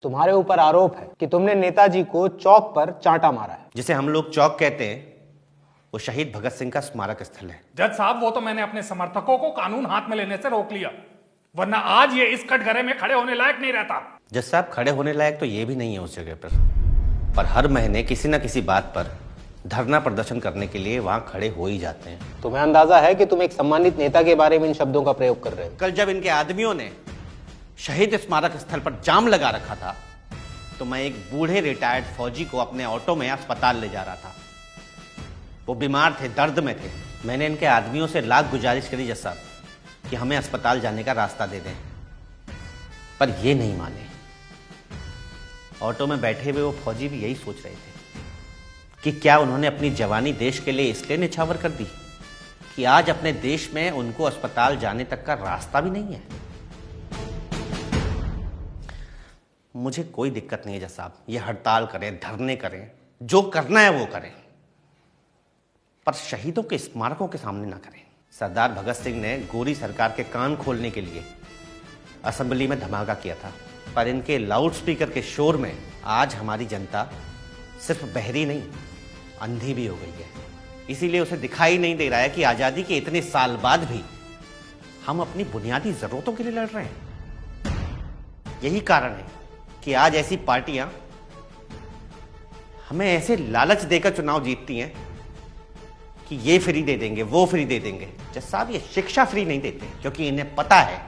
तुम्हारे ऊपर आरोप है कि तुमने नेताजी को चौक पर चांटा मारा है। जिसे हम लोग चौक कहते हैं वो शहीद भगत सिंह का स्मारक स्थल है। जज साहब, वो तो मैंने अपने समर्थकों को कानून हाथ में लेने से रोक लिया, वरना आज ये इस कटघरे में खड़े होने लायक नहीं रहता। जज साहब, खड़े होने लायक तो ये भी नहीं है उस जगह पर हर महीने किसी न किसी बात पर धरना प्रदर्शन करने के लिए वहां खड़े हो ही जाते हैं। तुम्हें अंदाजा है कि तुम एक सम्मानित नेता के बारे में इन शब्दों का प्रयोग कर रहे हो। कल जब इनके आदमियों ने शहीद स्मारक स्थल पर जाम लगा रखा था तो मैं एक बूढ़े रिटायर्ड फौजी को अपने ऑटो में अस्पताल ले जा रहा था। वो बीमार थे, दर्द में थे। मैंने इनके आदमियों से लाख गुजारिश करी जज साहब कि हमें अस्पताल जाने का रास्ता दे दें, पर ये नहीं माने। ऑटो में बैठे हुए वो फौजी भी यही सोच रहे थे कि क्या उन्होंने अपनी जवानी देश के लिए इसलिए निछावर कर दी कि आज अपने देश में उनको अस्पताल जाने तक का रास्ता भी नहीं है। मुझे कोई दिक्कत नहीं है जज साहब, ये हड़ताल करें, धरने करें, जो करना है वो करें, पर शहीदों के स्मारकों के सामने ना करें। सरदार भगत सिंह ने गोरी सरकार के कान खोलने के लिए असेंबली में धमाका किया था, पर इनके लाउडस्पीकर के शोर में आज हमारी जनता सिर्फ बहरी नहीं, अंधी भी हो गई है। इसीलिए उसे दिखाई नहीं दे रहा है कि आजादी के इतने साल बाद भी हम अपनी बुनियादी जरूरतों के लिए लड़ रहे हैं। यही कारण है कि आज ऐसी पार्टियां हमें ऐसे लालच देकर चुनाव जीतती हैं कि ये फ्री दे देंगे, वो फ्री दे देंगे। जज साहब, ये शिक्षा फ्री नहीं देते क्योंकि इन्हें पता है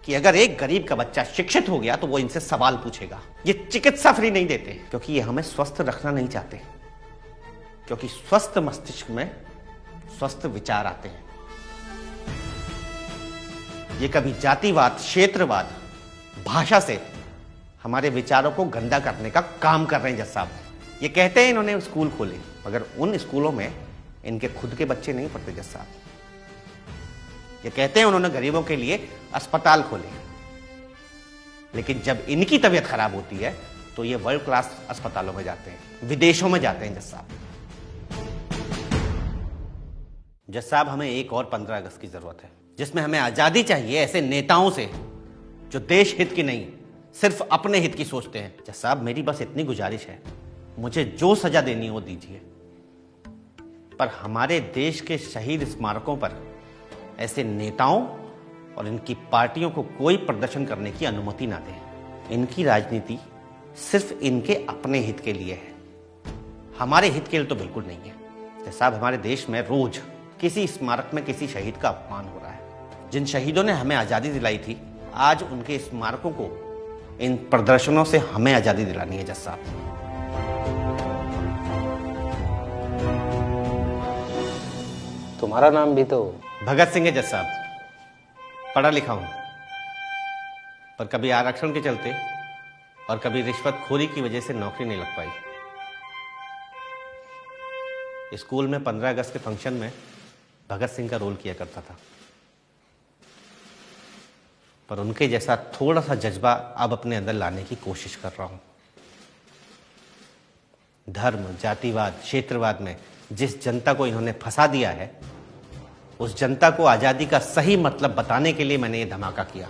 कि अगर एक गरीब का बच्चा शिक्षित हो गया तो वो इनसे सवाल पूछेगा। ये चिकित्सा फ्री नहीं देते क्योंकि ये हमें स्वस्थ रखना नहीं चाहते, क्योंकि स्वस्थ मस्तिष्क में स्वस्थ विचार आते हैं। ये कभी जातिवाद, क्षेत्रवाद, भाषा से हमारे विचारों को गंदा करने का काम कर रहे हैं जज साहब। ये कहते हैं इन्होंने स्कूल खोले, मगर उन स्कूलों में इनके खुद के बच्चे नहीं पढ़ते जज साहब। ये कहते हैं उन्होंने गरीबों के लिए अस्पताल खोले, लेकिन जब इनकी तबीयत खराब होती है तो ये वर्ल्ड क्लास अस्पतालों में जाते हैं, विदेशों में जाते हैं जज साहब। जज साहब, हमें एक और 15 अगस्त की जरूरत है जिसमें हमें आजादी चाहिए ऐसे नेताओं से जो देश हित की नहीं, सिर्फ अपने हित की सोचते हैं। जज साहब, मेरी बस इतनी गुजारिश है, मुझे जो सजा देनी हो दीजिए, पर हमारे देश के शहीद स्मारकों पर ऐसे नेताओं और इनकी पार्टियों को कोई प्रदर्शन करने की अनुमति ना दें। इनकी राजनीति सिर्फ इनके अपने हित के लिए है, हमारे हित के लिए तो बिल्कुल नहीं है। जज साहब, हमारे देश में रोज किसी स्मारक में किसी शहीद का अपमान हो रहा है। जिन शहीदों ने हमें आजादी दिलाई थी, आज उनके स्मारकों को इन प्रदर्शनों से हमें आजादी दिलानी है जज साहब। तुम्हारा नाम भी तो भगत सिंह है जज साहब, पढ़ा लिखा हूं, पर कभी आरक्षण के चलते और कभी रिश्वतखोरी की वजह से नौकरी नहीं लग पाई। स्कूल में 15 अगस्त के फंक्शन में भगत सिंह का रोल किया करता था, पर उनके जैसा थोड़ा सा जज्बा अब अपने अंदर लाने की कोशिश कर रहा हूं। धर्म, जातिवाद, क्षेत्रवाद में जिस जनता को इन्होंने फंसा दिया है, उस जनता को आजादी का सही मतलब बताने के लिए मैंने ये धमाका किया।